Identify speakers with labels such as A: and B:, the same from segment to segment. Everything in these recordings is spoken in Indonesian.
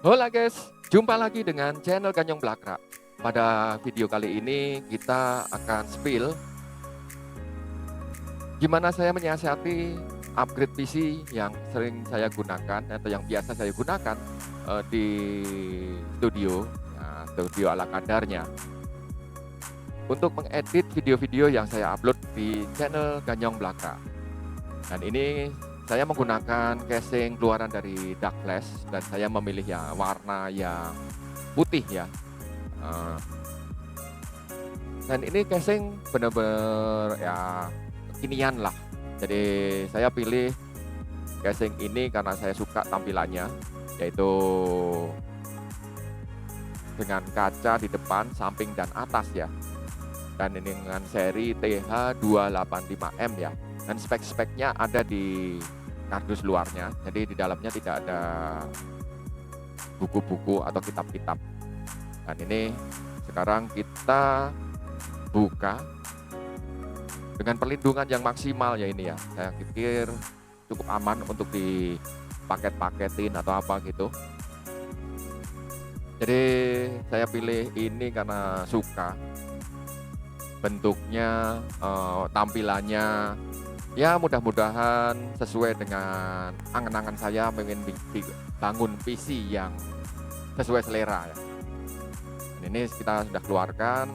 A: Hola guys, jumpa lagi dengan channel Ganyong Blakra. Pada video kali ini kita akan spill gimana saya menyiasati upgrade PC yang sering saya gunakan atau yang biasa saya gunakan di studio, ya, studio ala kadarnya, untuk mengedit video-video yang saya upload di channel Ganyong Blakra. Dan ini saya menggunakan casing keluaran dari Dark Flash dan saya memilih ya warna yang putih ya. Eh, dan ini casing bener-bener ya kekinian lah. Jadi saya pilih casing ini karena saya suka tampilannya, yaitu dengan kaca di depan, samping dan atas ya. Dan ini dengan seri TH285M ya. Dan spek-speknya ada di kardus luarnya. Jadi di dalamnya tidak ada buku-buku atau kitab-kitab. Dan ini sekarang kita buka dengan perlindungan yang maksimal ya ini ya. Saya pikir cukup aman untuk dipaket-paketin atau apa gitu. Jadi saya pilih ini karena suka bentuknya, tampilannya. Ya mudah-mudahan sesuai dengan angan-angan saya pengen bangun PC yang sesuai selera ya. Dan ini kita sudah keluarkan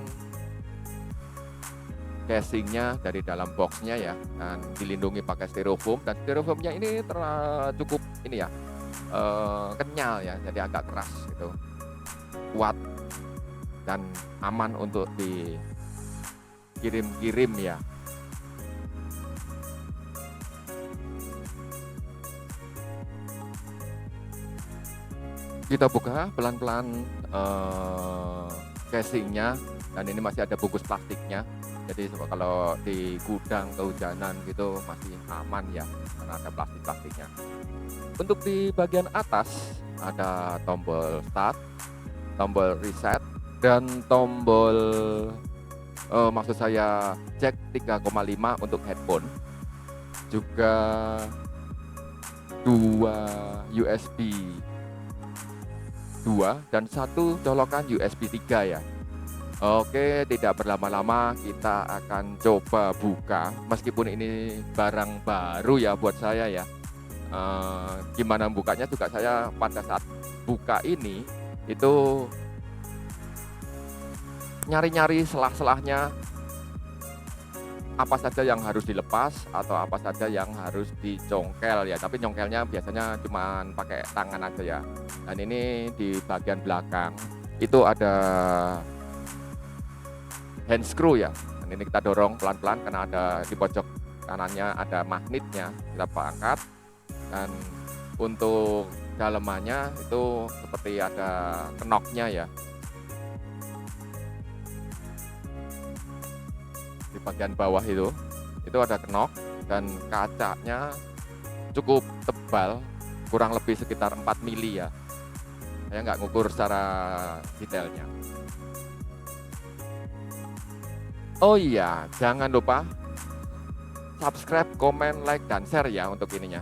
A: casingnya dari dalam boxnya ya, dan dilindungi pakai styrofoam, dan styrofoamnya ini cukup ini ya, kenyal ya, jadi agak keras gitu, kuat dan aman untuk dikirim-kirim ya. Kita buka pelan-pelan casingnya, dan ini masih ada bungkus plastiknya. Jadi kalau di gudang kehujanan gitu masih aman ya, karena ada plastik-plastiknya. Untuk di bagian atas ada tombol start, tombol reset, dan tombol maksud saya jack 3,5 untuk headphone. Juga 2 USB 2 dan 1 colokan USB 3 ya. Oke, tidak berlama-lama kita akan coba buka, meskipun ini barang baru ya buat saya ya. Gimana bukanya juga saya pada saat buka ini itu nyari-nyari selah-selahnya, apa saja yang harus dilepas atau apa saja yang harus dicongkel ya. Tapi nyongkelnya biasanya cuma pakai tangan aja ya. Dan ini di bagian belakang itu ada hand screw ya. Dan ini kita dorong pelan-pelan karena ada di pojok kanannya ada magnetnya, kita angkat. Dan untuk dalamannya itu seperti ada kenoknya ya. Di bagian bawah itu ada kenok, dan kacanya cukup tebal, kurang lebih sekitar 4 mili ya. Saya nggak ngukur secara detailnya. Oh iya, jangan lupa subscribe, komen, like, dan share ya untuk ininya.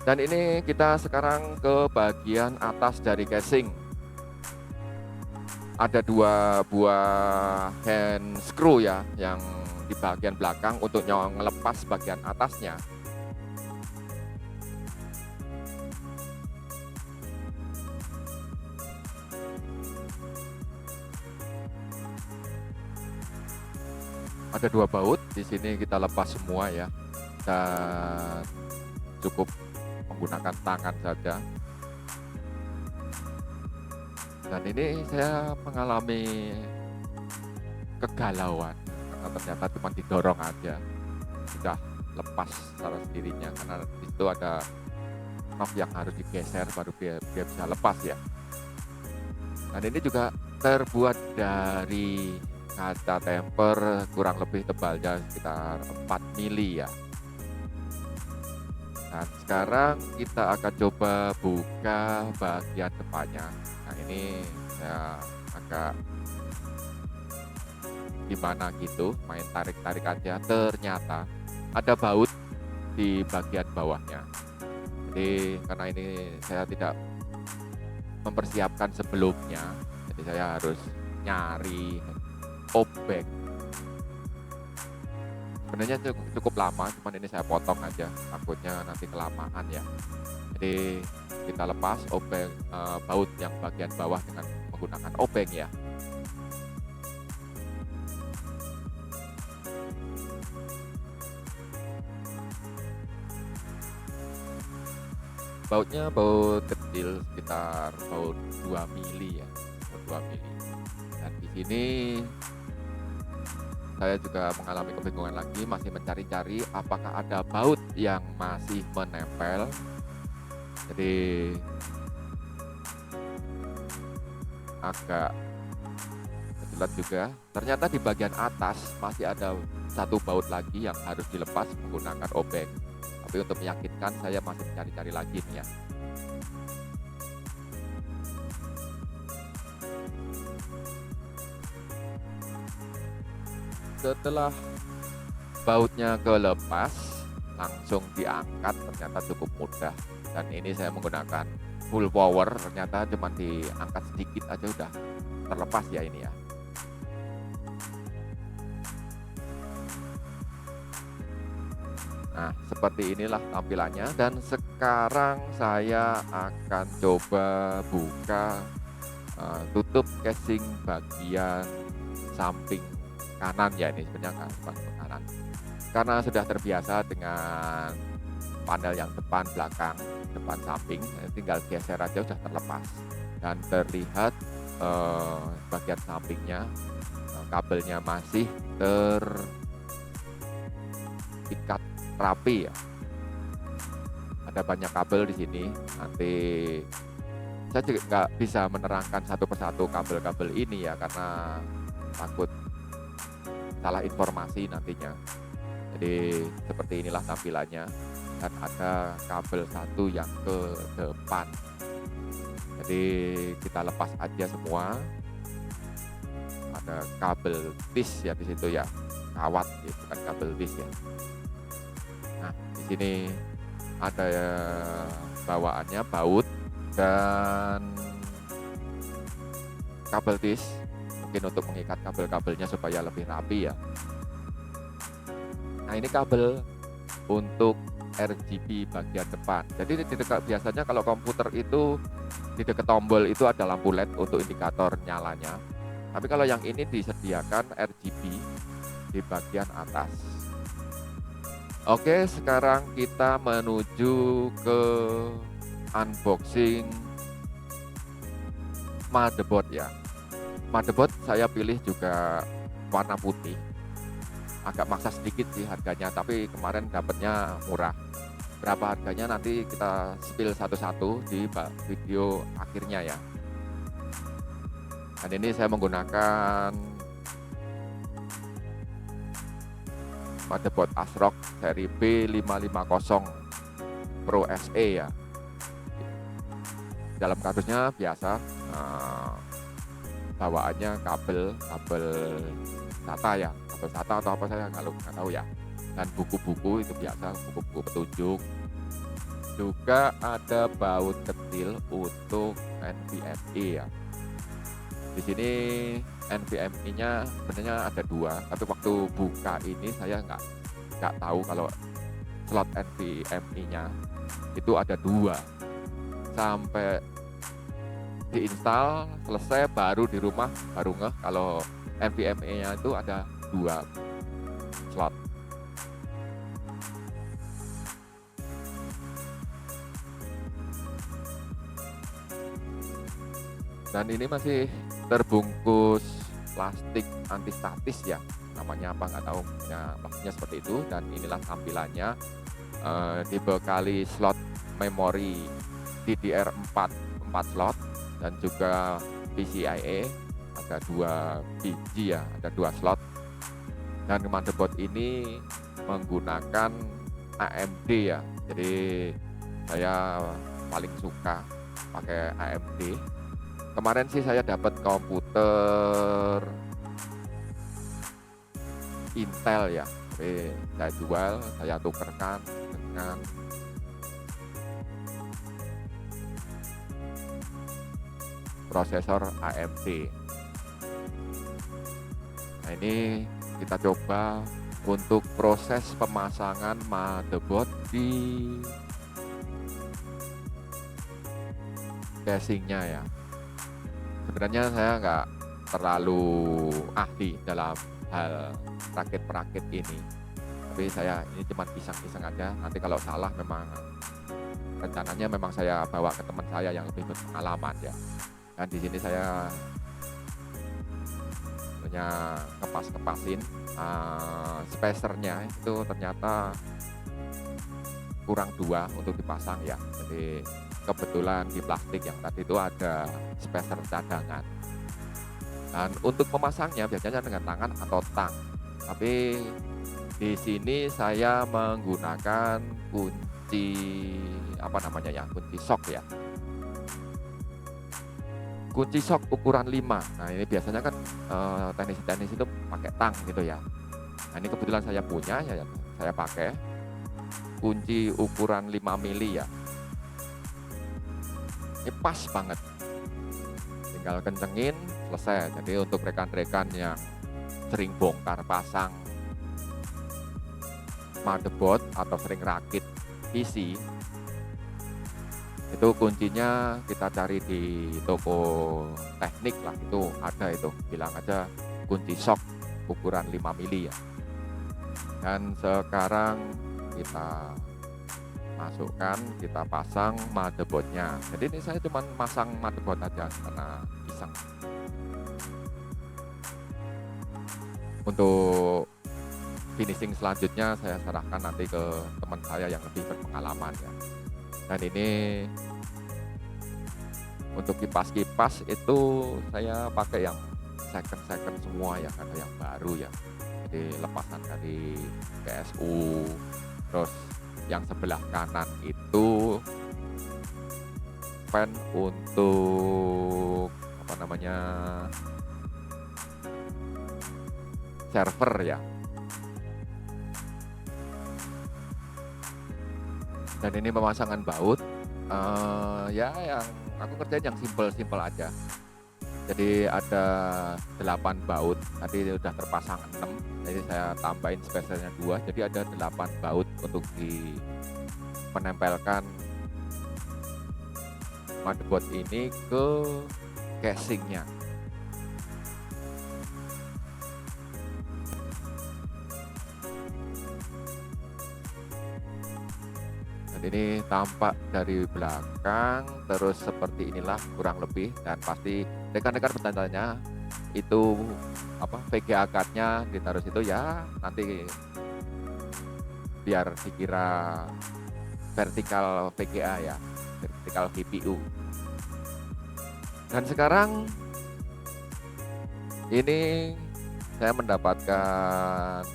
A: Dan ini kita sekarang ke bagian atas dari casing. Ada 2 buah hand screw ya, yang di bagian belakang untuk ngelepas bagian atasnya. Ada 2 baut, di sini kita lepas semua ya, dan cukup menggunakan tangan saja. Dan ini saya mengalami kegalauan karena ternyata cuma didorong aja sudah lepas secara sendirinya, karena di situ ada knob yang harus digeser baru dia bisa lepas ya. Dan ini juga terbuat dari kaca temper, kurang lebih tebalnya sekitar 4 mili ya. Dan sekarang kita akan coba buka bagian depannya. Nah ini saya agak gimana gitu, main tarik-tarik aja, ternyata ada baut di bagian bawahnya. Jadi karena ini saya tidak mempersiapkan sebelumnya, jadi saya harus nyari obeng. Sebenarnya cukup lama, cuman ini saya potong aja, takutnya nanti kelamaan ya. Jadi kita lepas obeng, baut yang bagian bawah dengan menggunakan obeng ya. Bautnya baut kecil, sekitar baut 2 mili ya, baut 2 mili. Dan di sini saya juga mengalami kebingungan lagi, masih mencari-cari apakah ada baut yang masih menempel. Jadi agak kesulitan juga. Ternyata di bagian atas masih ada satu baut lagi yang harus dilepas menggunakan obeng. Tapi untuk meyakinkan saya masih mencari-cari lagi nih ya. Setelah bautnya kelepas, langsung diangkat, ternyata cukup mudah. Dan ini saya menggunakan full power, ternyata cuma diangkat sedikit aja udah terlepas ya ini ya. Nah, seperti inilah tampilannya, dan sekarang saya akan coba buka tutup casing bagian samping kanan ya, ini sebenarnya samping kanan. Karena sudah terbiasa dengan panel yang depan, belakang, depan, samping, tinggal geser aja udah terlepas. Dan terlihat bagian sampingnya kabelnya masih terikat rapi ya. Ada banyak kabel di sini. Nanti saya juga nggak bisa menerangkan satu persatu kabel-kabel ini ya, karena takut salah informasi nantinya. Jadi seperti inilah tampilannya, dan ada kabel satu yang ke depan. Jadi kita lepas aja semua. Ada kabel tis ya di situ ya, kawat ya, bukan kabel tis ya. Nah, di sini ada bawaannya baut dan kabel tis, mungkin untuk mengikat kabel-kabelnya supaya lebih rapi ya. Nah, ini kabel untuk RGB bagian depan. Jadi di dekat, biasanya kalau komputer itu di dekat tombol itu ada lampu LED untuk indikator nyalanya. Tapi kalau yang ini disediakan RGB di bagian atas. Oke, sekarang kita menuju ke unboxing motherboard ya. Motherboard saya pilih juga warna putih. Agak maksa sedikit sih harganya, tapi kemarin dapatnya murah. Berapa harganya nanti kita spill satu-satu di video akhirnya ya. Dan ini saya menggunakan motherboard ASRock seri B550 Pro SE ya. Dalam kardusnya biasa, bawaannya kabel SATA ya, kabel SATA atau apa saya nggak tahu ya. Dan buku-buku itu biasa, buku-buku petunjuk. Juga ada baut kecil untuk NVMe ya. Di sini NVMe-nya sebenarnya ada 2, tapi waktu buka ini saya nggak tahu kalau slot NVMe-nya itu ada 2. Sampai diinstal selesai baru di rumah baru ngeh kalau NVMe-nya itu ada 2 slot. Dan ini masih terbungkus plastik antistatis ya, namanya apa nggak tahu ya, plastiknya seperti itu. Dan inilah tampilannya, dibekali slot memori DDR4 4 slot, dan juga PCIe ada 2 biji ya, ada 2 slot. Dan motherboard ini menggunakan AMD ya, jadi saya paling suka pakai AMD. Kemarin sih saya dapat komputer Intel ya, tapi saya jual, saya tukarkan dengan prosesor AMD. Nah, ini kita coba untuk proses pemasangan motherboard di casingnya ya. Sebenarnya saya nggak terlalu ahli dalam hal rakit-perakit ini, tapi saya ini cuma pisang-pisang aja. Nanti kalau salah memang rencananya memang saya bawa ke teman saya yang lebih berpengalaman ya. Dan di sini saya punya kepas-kepasin spacernya itu ternyata kurang 2 untuk dipasang ya. Jadi kebetulan di plastik yang tadi itu ada spacer cadangan. Dan untuk memasangnya biasanya dengan tangan atau tang. Tapi di sini saya menggunakan kunci kunci sok ya. Kunci sok ukuran 5. Nah, ini biasanya kan teknisi-teknisi itu pakai tang gitu ya. Nah, ini kebetulan saya punya ya, saya pakai kunci ukuran 5 mili ya. Ini pas banget. Tinggal kencengin, selesai. Jadi untuk rekan-rekan yang sering bongkar pasang motherboard atau sering rakit PC, itu kuncinya kita cari di toko teknik lah, itu ada itu, bilang aja kunci sok ukuran 5 mili ya. Dan sekarang kita masukkan, kita pasang motherboardnya. Jadi ini saya cuma masang motherboard aja karena iseng. Untuk finishing selanjutnya saya serahkan nanti ke teman saya yang lebih berpengalaman ya. Dan ini untuk kipas-kipas itu saya pakai yang second semua ya, ada yang baru ya. Jadi lepasan dari PSU. Terus yang sebelah kanan itu fan untuk server ya. Dan ini pemasangan baut ya yang aku kerjain yang simple aja. Jadi ada 8 baut, tadi udah terpasang 6, jadi saya tambahin spacernya 2, jadi ada 8 baut untuk menempelkan motherboard ini ke casingnya. Ini tampak dari belakang terus seperti inilah kurang lebih, dan pasti rekan-rekan bertanya itu VGA card-nya ditaruh situ ya, nanti biar dikira vertikal VGA ya, vertikal GPU. Dan sekarang ini saya mendapatkan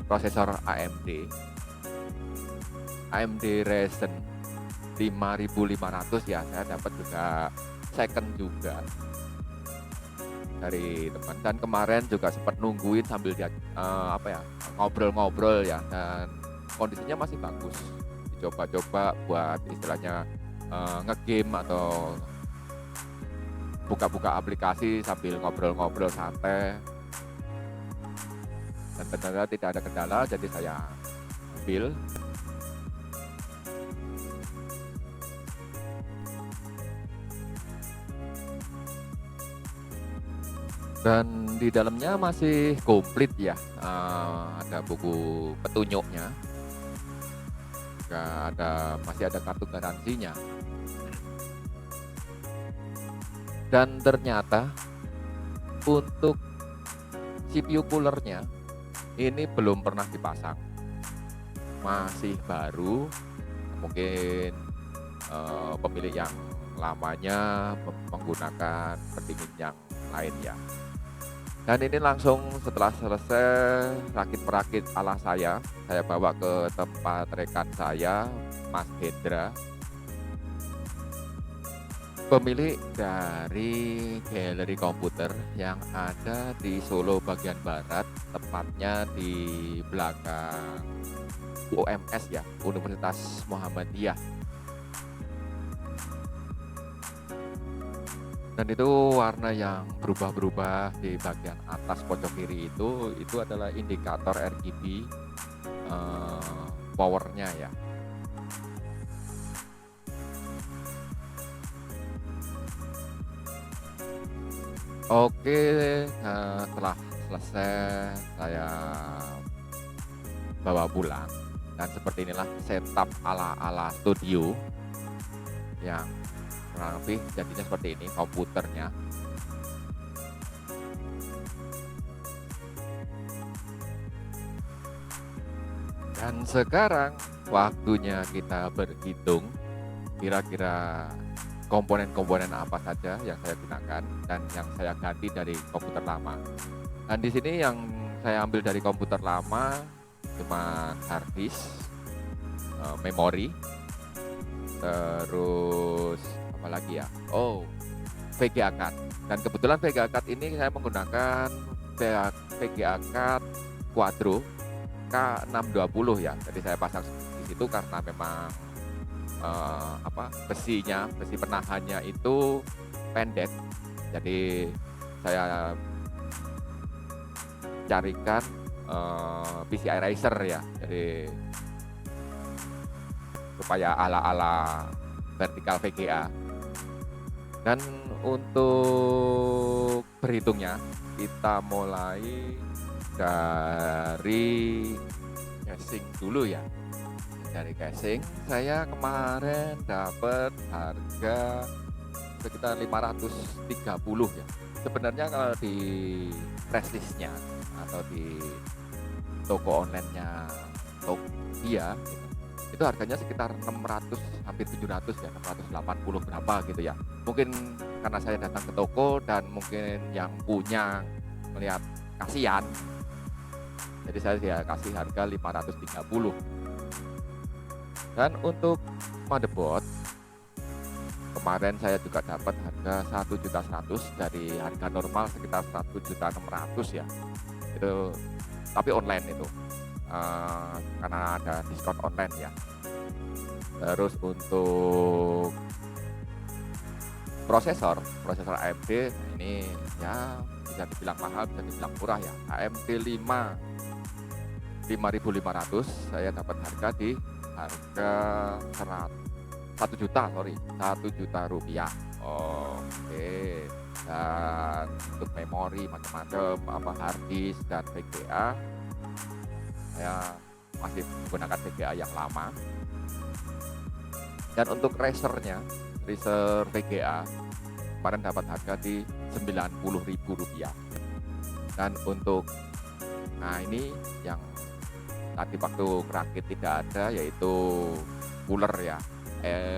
A: prosesor AMD Ryzen 5500 ya. Saya dapat juga second juga dari teman, dan kemarin juga sempat nungguin sambil dia ngobrol-ngobrol ya, dan kondisinya masih bagus. Dicoba-coba buat istilahnya ngegame atau buka-buka aplikasi sambil ngobrol-ngobrol santai, dan ternyata tidak ada kendala, jadi saya ambil. Dan di dalamnya masih komplit ya, ada buku petunjuknya, masih ada kartu garansinya. Dan ternyata untuk CPU coolernya ini belum pernah dipasang, masih baru. Mungkin pemilik yang lamanya menggunakan pendingin yang lain ya. Dan ini langsung setelah selesai rakit-perakit ala saya bawa ke tempat rekan saya, Mas Hendra, pemilik dari galeri komputer yang ada di Solo bagian barat, tepatnya di belakang UMS ya, Universitas Muhammadiyah. Dan itu warna yang berubah-berubah di bagian atas pojok kiri itu adalah indikator RGB, powernya ya. Oke, setelah selesai saya bawa pulang dan seperti inilah setup ala-ala studio yang kurang lebih jadinya seperti ini komputernya. Dan sekarang waktunya kita berhitung kira-kira komponen-komponen apa saja yang saya gunakan dan yang saya ganti dari komputer lama. Dan di sini yang saya ambil dari komputer lama cuma hard disk, memori, terus apa lagi ya? Oh, VGA card. Dan kebetulan VGA card ini saya menggunakan VGA card Quadro K620 ya. Jadi saya pasang di situ karena memang besi penahannya itu pendek. Jadi saya carikan PCI Racer ya. Jadi supaya ala-ala vertikal VGA. Dan untuk berhitungnya kita mulai dari casing dulu ya. Dari casing saya kemarin dapat harga sekitar 530 ya. Sebenarnya kalau di prestisnya atau di toko online-nya Tokia itu harganya sekitar 600 hampir 700 ya, 680 berapa gitu ya. Mungkin karena saya datang ke toko dan mungkin yang punya melihat kasihan, jadi saya kasih harga 530. Dan untuk motherboard kemarin saya juga dapat harga 1.100.000 dari harga normal sekitar 1.600.000 ya. Itu tapi online itu karena ada diskon online ya. Terus untuk prosesor AMD ini ya bisa dibilang mahal, bisa dibilang murah ya. AMD 5500 saya dapat harga di harga 1 juta rupiah. Oke. Dan untuk memori macam-macam hard disk dan VGA saya masih menggunakan VGA yang lama. Dan untuk racer VGA kemarin dapat harga di Rp90.000. Dan untuk ini yang tadi waktu rakit tidak ada, yaitu cooler ya,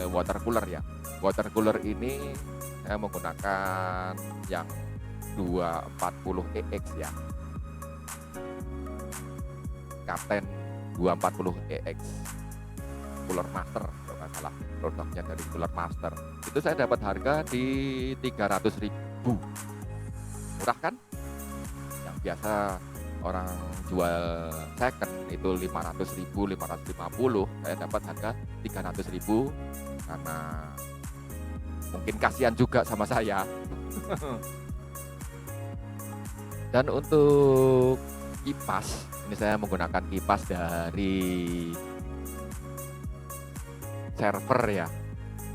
A: water cooler ya. Water cooler ini saya menggunakan yang 240EX ya, Kapten 240EX Cooler Master kalau nggak salah produknya dari Cooler Master. Itu saya dapat harga di 300.000. Murah kan? Yang biasa orang jual second itu 500.000, 550, saya dapat harga 300.000 karena mungkin kasihan juga sama saya. Dan untuk kipas, ini saya menggunakan kipas dari server ya,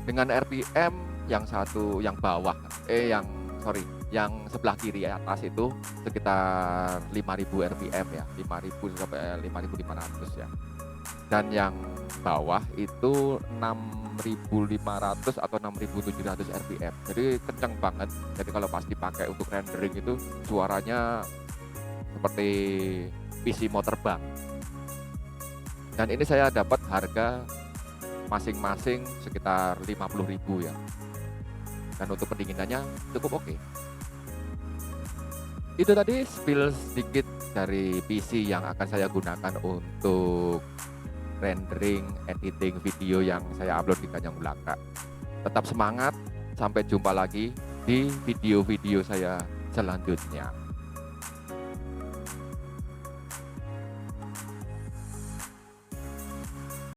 A: dengan RPM yang yang sebelah kiri atas itu sekitar 5.000 RPM ya, 5.000 sampai 5.500 ya. Dan yang bawah itu 6.500 atau 6.700 RPM. Jadi kencang banget. Jadi kalau pas dipakai untuk rendering itu suaranya seperti PC mau terbang. Dan ini saya dapat harga masing-masing sekitar 50.000 ya. Dan untuk pendinginannya cukup oke. Itu tadi spill sedikit dari PC yang akan saya gunakan untuk rendering, editing video yang saya upload di Ganyang Belaka. Tetap semangat, sampai jumpa lagi di video-video saya selanjutnya.